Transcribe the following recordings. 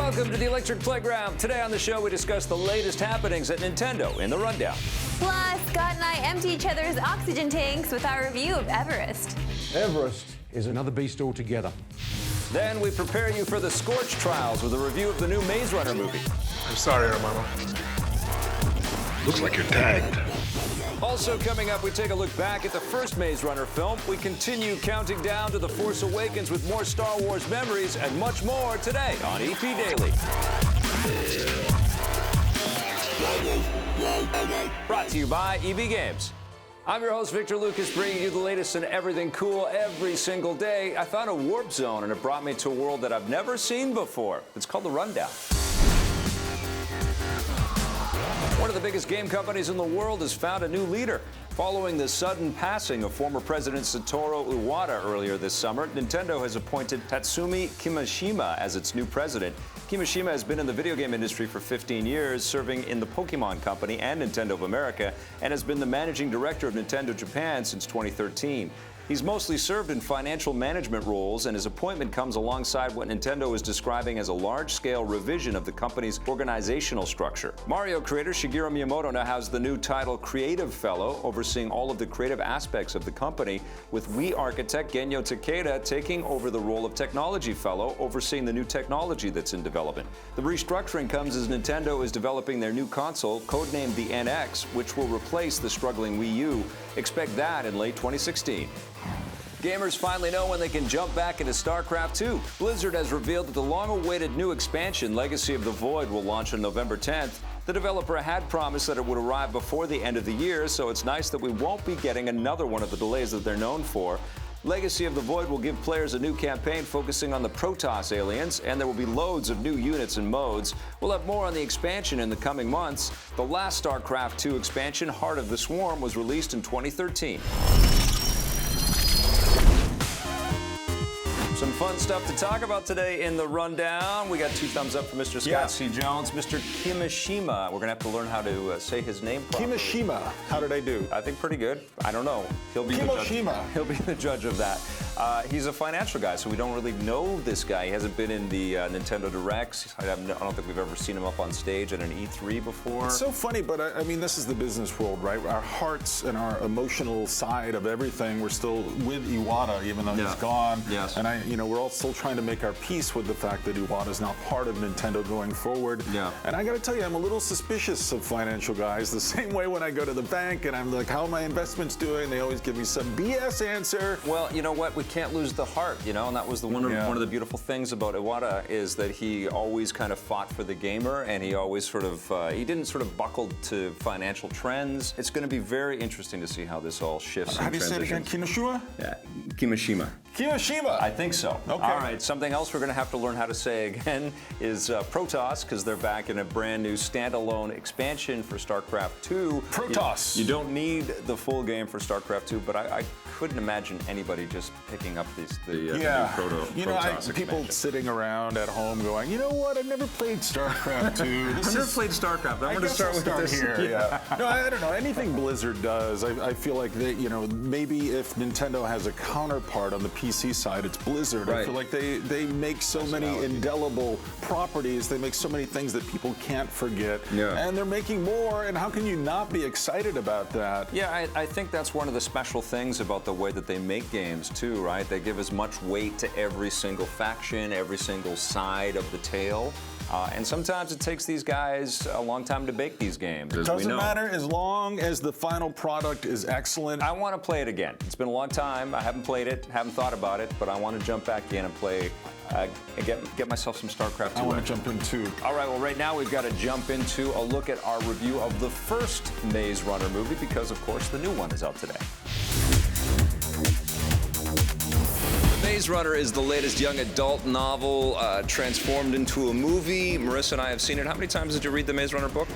Welcome to the Electric Playground. Today on the show, we discuss the latest happenings at Nintendo in the Rundown. Plus, Scott and I empty each other's oxygen tanks with our review of Everest. Everest is another beast altogether. Then we prepare you for the Scorch trials with a review of the new Maze Runner movie. I'm sorry, Hermano. Looks like you're tagged. Also coming up, we take a look back at the first Maze Runner film. We continue counting down to The Force Awakens with more Star Wars memories and much more today on EP Daily. Brought to you by EB Games. I'm your host, Victor Lucas, bringing you the latest in everything cool every single day. I found a warp zone, and it brought me to a world that I've never seen before. It's called the Rundown. One of the biggest game companies in the world has found a new leader. Following the sudden passing of former President Satoru Iwata earlier this summer, Nintendo has appointed Tatsumi Kimishima as its new president. Kimishima has been in the video game industry for 15 years, serving in the Pokemon Company and Nintendo of America, and has been the managing director of Nintendo Japan since 2013. He's mostly served in financial management roles, and his appointment comes alongside what Nintendo is describing as a large-scale revision of the company's organizational structure. Mario creator Shigeru Miyamoto now has the new title Creative Fellow, overseeing all of the creative aspects of the company, with Wii architect Genyo Takeda taking over the role of Technology Fellow, overseeing the new technology that's in development. The restructuring comes as Nintendo is developing their new console, codenamed the NX, which will replace the struggling Wii U. Expect that in late 2016. Gamers finally know when they can jump back into StarCraft 2. Blizzard has revealed that the long-awaited new expansion, Legacy of the Void, will launch on November 10th. The developer had promised that it would arrive before the end of the year, so it's nice that we won't be getting another one of the delays that they're known for. Legacy of the Void will give players a new campaign focusing on the Protoss aliens, and there will be loads of new units and modes. We'll have more on the expansion in the coming months. The last StarCraft 2 expansion, Heart of the Swarm, was released in 2013. Some fun stuff to talk about today in the Rundown. We got 2 thumbs up for Mr. Scott C. Jones. Mr. Kimishima, we're going to have to learn how to say his name properly. Kimishima, how did I do? I think pretty good. I don't know. He'll be Kimishima. He'll be the judge of that. He's a financial guy, so we don't really know this guy. He hasn't been in the Nintendo Directs. I don't think we've ever seen him up on stage at an E3 before. It's so funny, but I mean, this is the business world, right? Our hearts and our emotional side of everything, we're still with Iwata, even though he's gone. Yes. And we're all still trying to make our peace with the fact that Iwata is now part of Nintendo going forward. Yeah. And I got to tell you, I'm a little suspicious of financial guys. The same way when I go to the bank and I'm like, how are my investments doing? They always give me some BS answer. Well, you know what? We can't lose the heart, and that was one of the beautiful things about Iwata is that he always kind of fought for the gamer, and he always he didn't sort of buckle to financial trends. It's going to be very interesting to see how this all shifts. How do you say it again? Kimishima? Yeah, Kimishima. Kimishima. I think so. Okay. All right, something else we're going to have to learn how to say again is Protoss, because they're back in a brand new standalone expansion for StarCraft 2. Protoss. You don't need the full game for StarCraft 2, but I couldn't imagine anybody just picking up the new Protoss people expansion. sitting around at home going, you know what? I've never played StarCraft 2. I've never played StarCraft. I'm going to start with this here. Yeah. No, I don't know. Anything Blizzard does, I feel like they, maybe if Nintendo has a counterpart on the PC side, it's Blizzard. Right. I feel like they make so many indelible properties. They make so many things that people can't forget. Yeah. And they're making more. And how can you not be excited about that? Yeah, I think that's one of the special things about the way that they make games too, right? They give as much weight to every single faction, every single side of the tale. And sometimes it takes these guys a long time to bake these games, as we know. Doesn't matter as long as the final product is excellent. I want to play it again. It's been a long time. I haven't played it, haven't thought about it, but I want to jump back in and play, get myself some StarCraft 2. I want to jump in too. All right, well, right now we've got to jump into a look at our review of the first Maze Runner movie because, of course, the new one is out today. Maze Runner is the latest young adult novel transformed into a movie. Marissa and I have seen it. How many times did you read the Maze Runner book?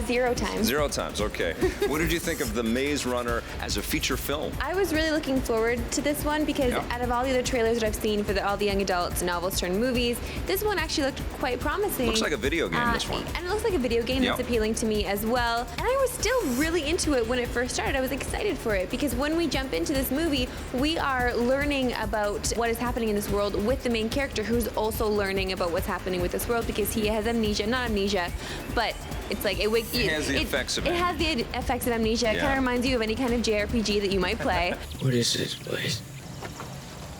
0 times. 0 times, okay. What did you think of the Maze Runner as a feature film? I was really looking forward to this one because out of all the other trailers that I've seen for all the young adults novels turned movies, this one actually looked quite promising. Looks like a video game, this one. And it looks like a video game that's appealing to me as well. And I was still really into it when it first started. I was excited for it because when we jump into this movie, we are learning about what is happening in this world with the main character, who's also learning about what's happening with this world because he has amnesia, not amnesia, but it's like it has the effects of it. It has the effects of amnesia. It kind of reminds you of any kind of JRPG that you might play. What is this place?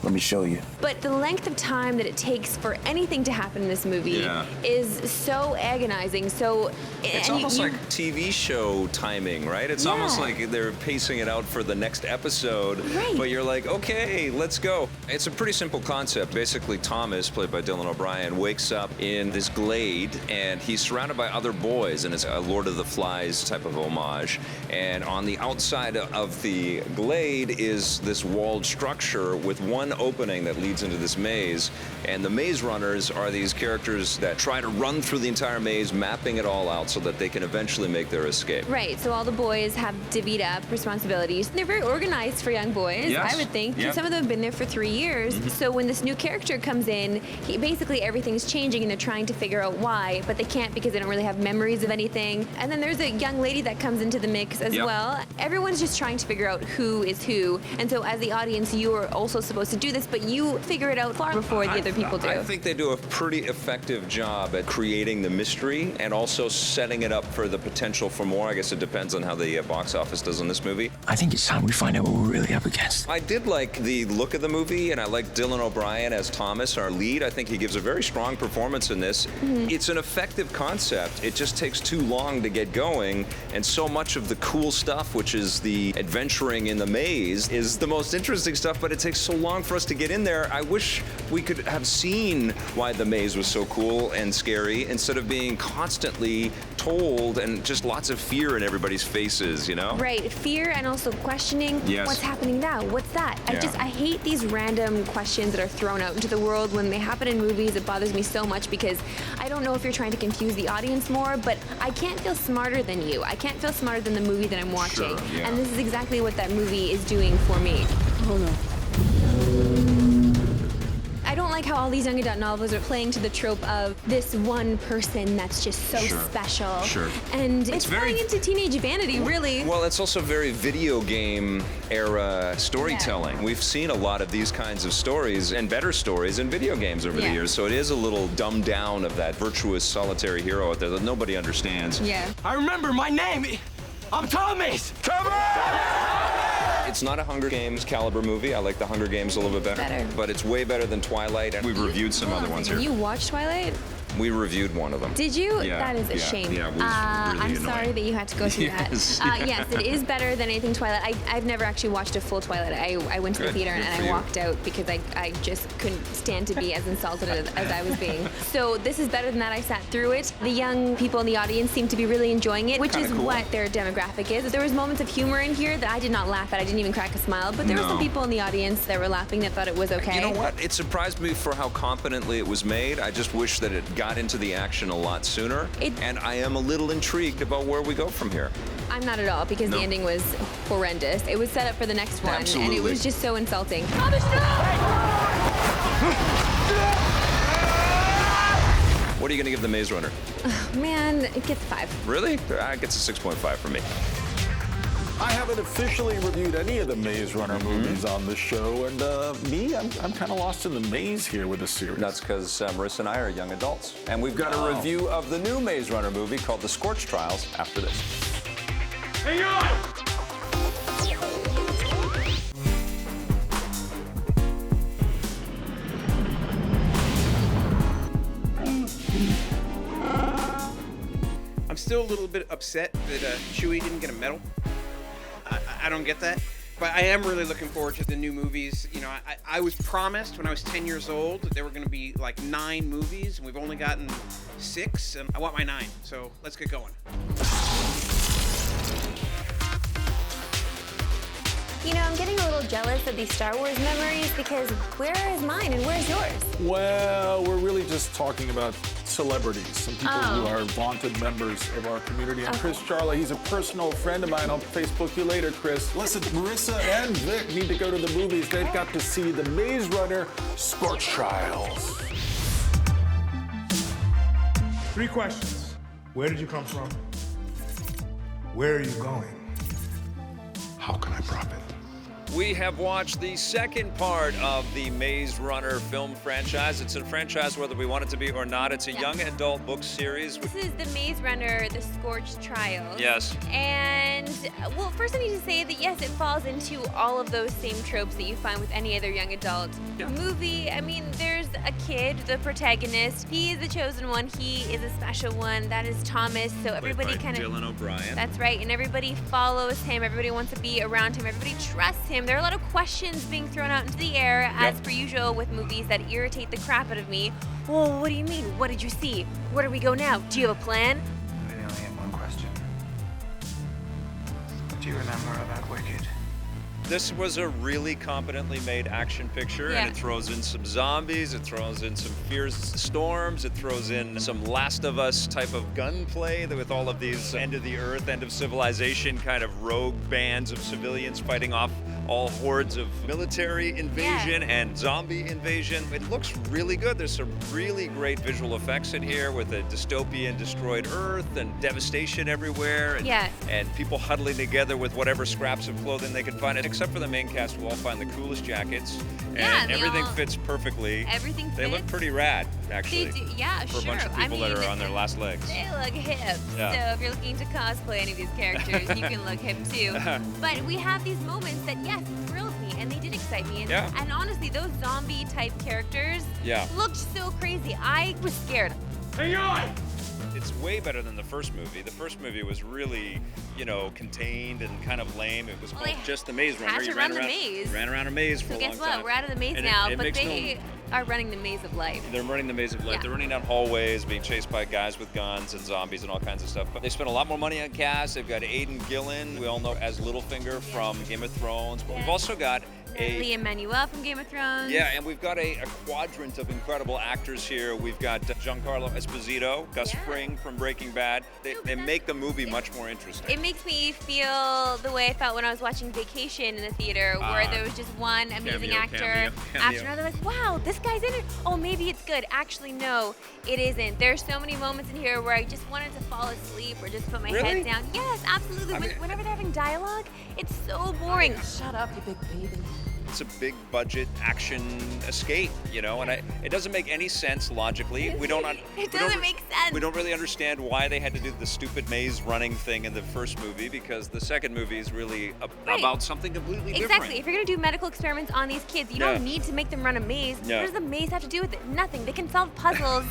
Let me show you. But the length of time that it takes for anything to happen in this movie is so agonizing. So it's almost like TV show timing, right? It's almost like they're pacing it out for the next episode. Right. But you're like, okay, let's go. It's a pretty simple concept. Basically, Thomas, played by Dylan O'Brien, wakes up in this glade, and he's surrounded by other boys, and it's a Lord of the Flies type of homage. And on the outside of the glade is this walled structure with one opening that leads into this maze, and the maze runners are these characters that try to run through the entire maze, mapping it all out so that they can eventually make their escape. Right, so all the boys have divvied up responsibilities. They're very organized for young boys, I would think. Some of them have been there for 3 years. So when this new character comes in, basically everything's changing and they're trying to figure out why, but they can't because they don't really have memories of anything. And then there's a young lady that comes into the mix as well. Everyone's just trying to figure out who is who. And so as the audience, you are also supposed to do this, but you figure it out far before the other people do. I think they do a pretty effective job at creating the mystery and also setting it up for the potential for more. I guess it depends on how the box office does on this movie. I think it's time we find out what we're really up against. I did like the look of the movie, and I like Dylan O'Brien as Thomas, our lead. I think he gives a very strong performance in this. It's an effective concept. It just takes too long to get going, and so much of the cool stuff, which is the adventuring in the maze, is the most interesting stuff, but it takes so long for us to get in there. I wish we could have seen why the maze was so cool and scary instead of being constantly told, and just lots of fear in everybody's faces, you know? Right, fear and also questioning what's happening now, what's that? I hate these random questions that are thrown out into the world when they happen in movies. It bothers me so much because I don't know if you're trying to confuse the audience more, but I can't feel smarter than you. I can't feel smarter than the movie that I'm watching. And this is exactly what that movie is doing for me. Oh no. I don't like how all these young adult novels are playing to the trope of this one person that's just so special. And it's playing into teenage vanity, really. Well, it's also very video game era storytelling. We've seen a lot of these kinds of stories and better stories in video games over the years, so it is a little dumbed down of that virtuous solitary hero out there that nobody understands. I remember my name. I'm Thomas! It's not a Hunger Games caliber movie. I like the Hunger Games a little bit better. But it's way better than Twilight, and we've reviewed some other ones here. You watched Twilight? We reviewed one of them. Did you? That is a shame. Yeah, it was really I'm sorry that you had to go through that. Yes, it is better than anything Twilight. I've never actually watched a full Twilight. I went to the theater and I walked out because I just couldn't stand to be as insulted as I was being. So this is better than that. I sat through it. The young people in the audience seem to be really enjoying it, which is what their demographic is. There was moments of humor in here that I did not laugh at. I didn't even crack a smile, but there were some people in the audience that were laughing that thought it was okay. You know what? It surprised me for how competently it was made. I just wish that it got into the action a lot sooner, and I am a little intrigued about where we go from here. I'm not at all, because the ending was horrendous. It was set up for the next one, and it was just so insulting. What are you going to give The Maze Runner? Man, it gets 5. Really? It gets a 6.5 for me. I haven't officially reviewed any of the Maze Runner movies on the show, and I'm kind of lost in the maze here with this series. That's because Marissa and I are young adults. And we've got a review of the new Maze Runner movie called The Scorch Trials after this. Hang on! I'm still a little bit upset that Chewie didn't get a medal. I don't get that, but I am really looking forward to the new movies. You know, I was promised when I was 10 years old that there were going to be like 9 movies, and we've only gotten 6, and I want my 9, so let's get going. You know, I'm getting a little jealous of these Star Wars memories, because where is mine and where's yours? Well, we're really just talking about celebrities, some people who are vaunted members of our community. And Chris Charla, he's a personal friend of mine. I'll Facebook you later, Chris. Listen, Marissa and Vic need to go to the movies. They've got to see The Maze Runner Scorch Trials. 3 questions. Where did you come from? Where are you going? How can I profit? We have watched the second part of the Maze Runner film franchise. It's a franchise whether we want it to be or not. It's a young adult book series. This is the Maze Runner, the Scorched Trials. Yes. And, well, first I need to say that, yes, it falls into all of those same tropes that you find with any other young adult movie. I mean, there's a kid, the protagonist. He is the chosen one. He is a special one. That is Thomas. So everybody kind of... Dylan O'Brien. That's right. And everybody follows him. Everybody wants to be around him. Everybody trusts him. There are a lot of questions being thrown out into the air, as per usual with movies that irritate the crap out of me. Well, what do you mean? What did you see? Where do we go now? Do you have a plan? I only have one question. Do you remember about Wicked? This was a really competently made action picture, and it throws in some zombies, it throws in some fierce storms, it throws in some Last of Us type of gunplay with all of these end of the earth, end of civilization kind of rogue bands of civilians fighting off all hordes of military invasion and zombie invasion. It looks really good. There's some really great visual effects in here with a dystopian destroyed earth and devastation everywhere, and people huddling together with whatever scraps of clothing they can find. Except for the main cast, we'll all find the coolest jackets, and everything fits perfectly. Everything fits. They look pretty rad, actually. They do, yeah, for a bunch of people that are on their last legs. They look hip. Yeah. So if you're looking to cosplay any of these characters, you can look hip too. But we have these moments that, yes, thrilled me, and they did excite me. And honestly, those zombie type characters looked so crazy. I was scared. Hang on! It's way better than the first movie. The first movie was really, you know, contained and kind of lame. It was called just the Maze Runner. You ran around a maze for a long time. So guess what? We're out of the maze now, but they are running the maze of life. They're running the maze of life. They're running down hallways, being chased by guys with guns and zombies and all kinds of stuff. But they spent a lot more money on cast. They've got Aidan Gillen, we all know as Littlefinger from Game of Thrones. But we've also got Liam Manuel from Game of Thrones. Yeah, and we've got a quadrant of incredible actors here. We've got Giancarlo Esposito, Gus Fring from Breaking Bad. They make the movie much more interesting. It makes me feel the way I felt when I was watching Vacation in the theater, where there was just one amazing actor after another. Like, wow, this guy's in it. Oh, maybe it's good. Actually, no, it isn't. There's so many moments in here where I just wanted to fall asleep or just put my head down. Yes, absolutely. Whenever they're having dialogue, it's so boring. Shut up, you big baby. It's a big budget action escape, you know, and it doesn't make any sense logically. It doesn't make sense. We don't really understand why they had to do the stupid maze running thing in the first movie, because the second movie is really about something completely different. Exactly. If you're going to do medical experiments on these kids, you don't need to make them run a maze. What does the maze have to do with it? Nothing. They can solve puzzles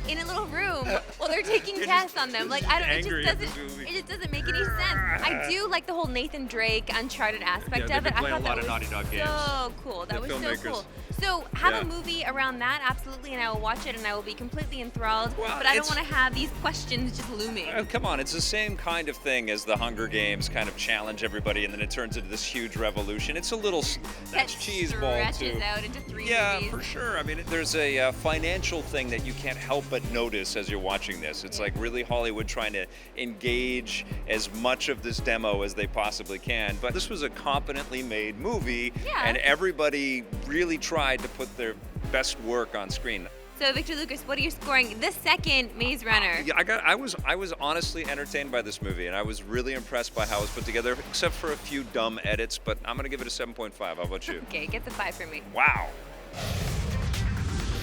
in a little room while they're taking tests on them. Like, it just doesn't make any sense. I do like the whole Nathan Drake Uncharted aspect of it. I thought that was Naughty Dog games. So cool. That was so cool. So have a movie around that, absolutely, and I will watch it and I will be completely enthralled. But I don't want to have these questions just looming. Come on, it's the same kind of thing as the Hunger Games kind of challenge everybody, and then it turns into this huge revolution. It's a little that's cheeseball too. Out into 3 movies. Yeah, for sure. I mean, there's a financial thing that you can't help but notice as you're watching this. It's like really Hollywood trying to engage as much of this demo as they possibly can. But this was a competently made movie, and everybody really tried to put their best work on screen. So Victor Lucas, what are you scoring the second Maze Runner? Yeah, I was honestly entertained by this movie, and I was really impressed by how it was put together, except for a few dumb edits. But I'm gonna give it a 7.5. How about you? Okay, get the 5 for me. Wow.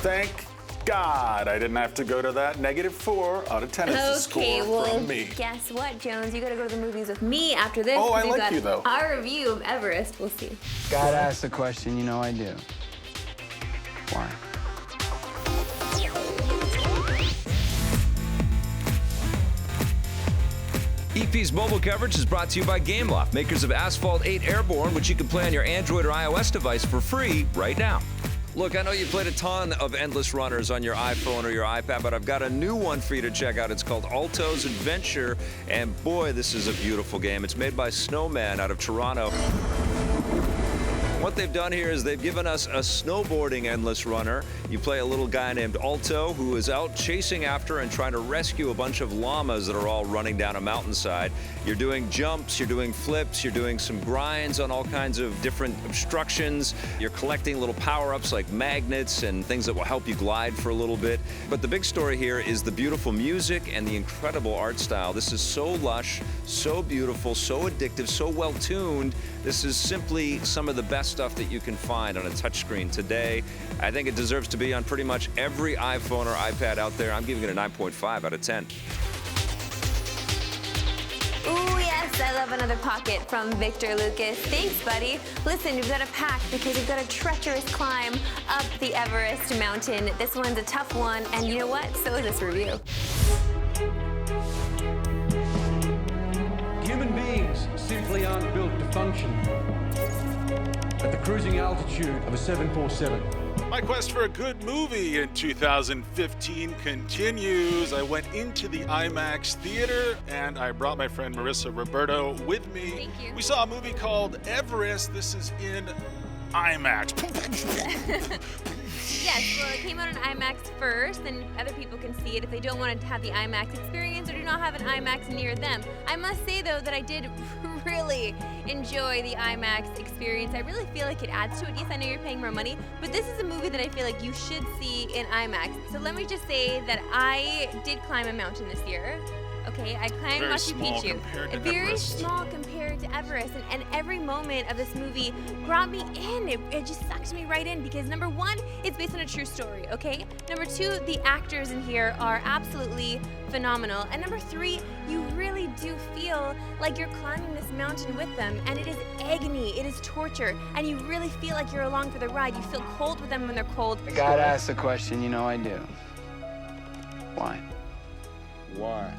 Thank God I didn't have to go to that. -4 out of 10 is the score from me. Guess what, Jones? You gotta go to the movies with me after this. Oh, I like you, though. Our review of Everest. We'll see. Gotta ask the question, you know I do. Why? EP's mobile coverage is brought to you by Gameloft, makers of Asphalt 8 Airborne, which you can play on your Android or iOS device for free right now. Look, I know you played a ton of Endless Runners on your iPhone or your iPad, but I've got a new one for you to check out. It's called Alto's Adventure, and boy, this is a beautiful game. It's made by Snowman out of Toronto. What they've done here is they've given us a snowboarding endless runner. You play a little guy named Alto who is out chasing after and trying to rescue a bunch of llamas that are all running down a mountainside. You're doing jumps, you're doing flips, you're doing some grinds on all kinds of different obstructions. You're collecting little power-ups like magnets and things that will help you glide for a little bit. But the big story here is the beautiful music and the incredible art style. This is so lush, so beautiful, so addictive, so well-tuned. This is simply some of the best stuff that you can find on a touchscreen today. I think it deserves to be on pretty much every iPhone or iPad out there. I'm giving it a 9.5 out of 10. Ooh, yes, I love another pocket from Victor Lucas. Thanks, buddy. Listen, we've got a pack because we've got a treacherous climb up the Everest mountain. This one's a tough one, and you know what? So is this review. Human beings simply aren't built to function at the cruising altitude of a 747. My quest for a good movie in 2015 continues. I went into the IMAX theater and I brought my friend Marissa Roberto with me. Thank you. We saw a movie called Everest. This is in IMAX. Yes, well, it came out on IMAX first, and other people can see it if they don't want to have the IMAX experience or do not have an IMAX near them. I must say, though, that I did really enjoy the IMAX experience. I really feel like it adds to it. Yes, I know you're paying more money, but this is a movie that I feel like you should see in IMAX. So let me just say that I did climb a mountain this year. Okay, I climbed Machu Picchu. Very small compared to Everest, and every moment of this movie brought me in. It just sucked me right in because number one, it's based on a true story, okay? Number two, the actors in here are absolutely phenomenal. And number three, you really do feel like you're climbing this mountain with them, and it is agony, it is torture, and you really feel like you're along for the ride. You feel cold with them when they're cold. I gotta ask the question, you know I do. Why? Why?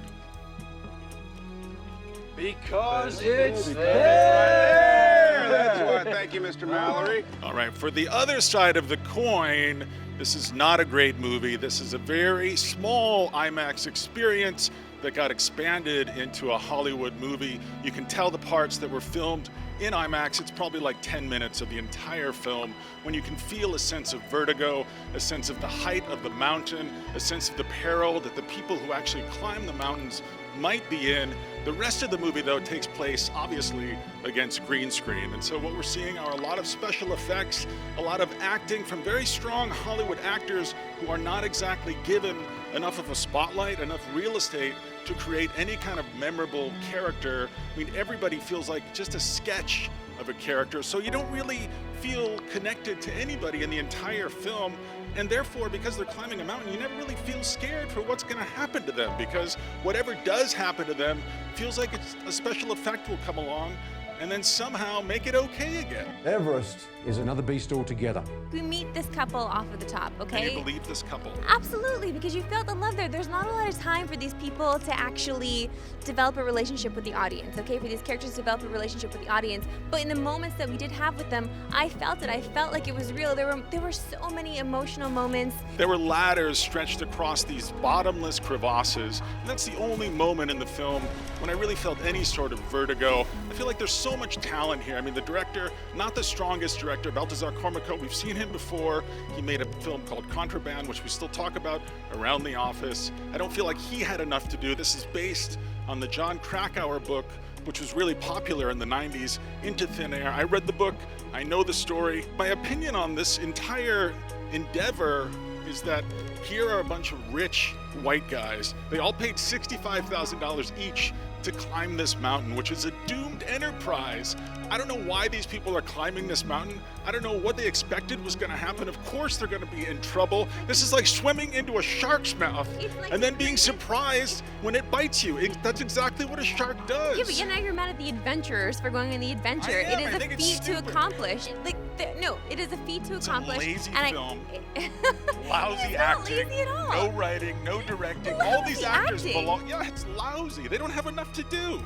Because it's there! That's why. Thank you, Mr. Mallory. All right, for the other side of the coin, this is not a great movie. This is a very small IMAX experience that got expanded into a Hollywood movie. You can tell the parts that were filmed in IMAX. It's probably like 10 minutes of the entire film when you can feel a sense of vertigo, a sense of the height of the mountain, a sense of the peril that the people who actually climb the mountains might be in. The rest of the movie, though, takes place, obviously, against green screen. And so what we're seeing are a lot of special effects, a lot of acting from very strong Hollywood actors who are not exactly given enough of a spotlight, enough real estate to create any kind of memorable character. I mean, everybody feels like just a sketch of a character, so you don't really feel connected to anybody in the entire film. And therefore, because they're climbing a mountain, you never really feel scared for what's going to happen to them, because whatever does happen to them feels like a special effect will come along and then somehow make it okay again. Everest is another beast altogether. We meet this couple off of the top, okay? Can you believe this couple? Absolutely, because you felt the love there. There's not a lot of time for these people to actually develop a relationship with the audience, okay? For these characters to develop a relationship with the audience. But in the moments that we did have with them, I felt it. I felt like it was real. There were so many emotional moments. There were ladders stretched across these bottomless crevasses. And that's the only moment in the film when I really felt any sort of vertigo. I feel like there's so much talent here. I mean, the director, not the strongest director, Baltasar Kormako, we've seen him before. He made a film called Contraband, which we still talk about around the office. I don't feel like he had enough to do. This is based on the John Krakauer book, which was really popular in the 90s, Into Thin Air. I read the book, I know the story. My opinion on this entire endeavor is that here are a bunch of rich white guys. They all paid $65,000 each to climb this mountain, which is a doomed enterprise. I don't know why these people are climbing this mountain. I don't know what they expected was going to happen. Of course they're going to be in trouble. This is like swimming into a shark's mouth and then being surprised when it bites you. That's exactly what a shark does. Yeah, but now you're mad at the adventurers for going on the adventure. It is a feat to accomplish. No, it is a feat to accomplish. It's a lazy film. Lousy it's acting. Not lazy at all. No writing, no directing. All these actors belong. Yeah, it's lousy. They don't have enough to do.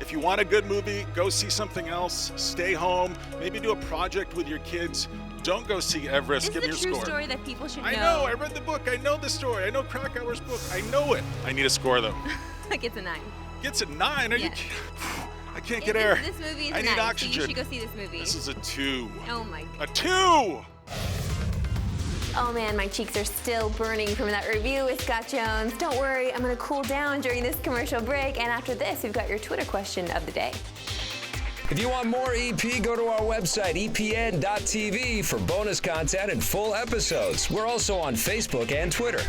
If you want a good movie, go see something else. Stay home. Maybe do a project with your kids. Don't go see Everest. Give me your score. It's a true story that people should know. I know. I read the book. I know the story. I know Krakauer's book. I know it. I need a score, though. It gets a 9. Gets a 9? Are you Yes. I can't get air. This movie is I need nice, oxygen. so you should go see this movie. This is a 2. Oh my God. A 2! Oh man, my cheeks are still burning from that review with Scott Jones. Don't worry, I'm gonna cool down during this commercial break, and after this, we've got your Twitter question of the day. If you want more EP, go to our website, epn.tv, for bonus content and full episodes. We're also on Facebook and Twitter.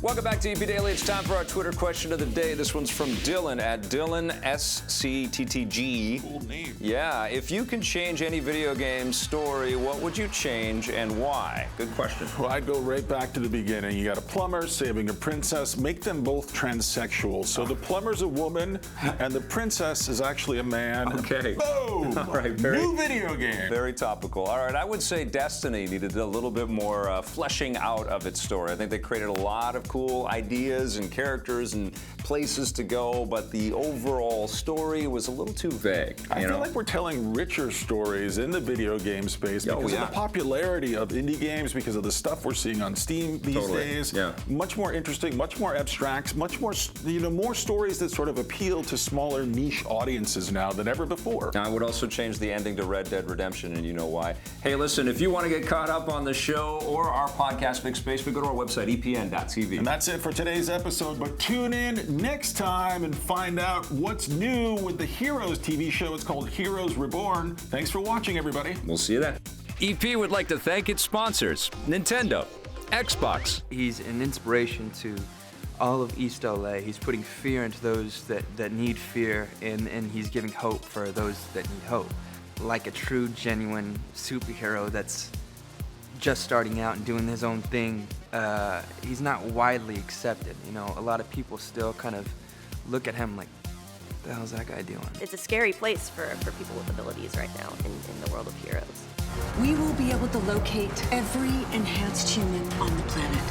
Welcome back to EP Daily. It's time for our Twitter question of the day. This one's from Dylan at DylanSCTTG. Cool name. Yeah, if you can change any video game story, what would you change and why? Good question. Well, I'd go right back to the beginning. You got a plumber saving a princess. Make them both transsexual. So the plumber's a woman, and the princess is actually a man. Okay. Boom! All right, New video game. Very topical. All right, I would say Destiny needed a little bit more fleshing out of its story. I think they created a lot of cool ideas and characters and places to go, but the overall story was a little too vague. I feel like we're telling richer stories in the video game space because of the popularity of indie games, because of the stuff we're seeing on Steam these days. Yeah. Much more interesting, much more abstract, much more, more stories that sort of appeal to smaller niche audiences now than ever before. Now, I would also change the ending to Red Dead Redemption, and you know why. Hey, listen, if you want to get caught up on the show or our podcast, Big Space, we go to our website, epn.tv. And that's it for today's episode, but tune in next time and find out what's new with the Heroes TV show. It's called Heroes Reborn. Thanks for watching, everybody. We'll see you then. EP would like to thank its sponsors, Nintendo, Xbox. He's an inspiration to all of East LA. He's putting fear into those that need fear, and he's giving hope for those that need hope. Like a true, genuine superhero that's just starting out and doing his own thing. He's not widely accepted. You know, a lot of people still kind of look at him like, what the hell's that guy doing? It's a scary place for people with abilities right now in the world of heroes. We will be able to locate every enhanced human on the planet.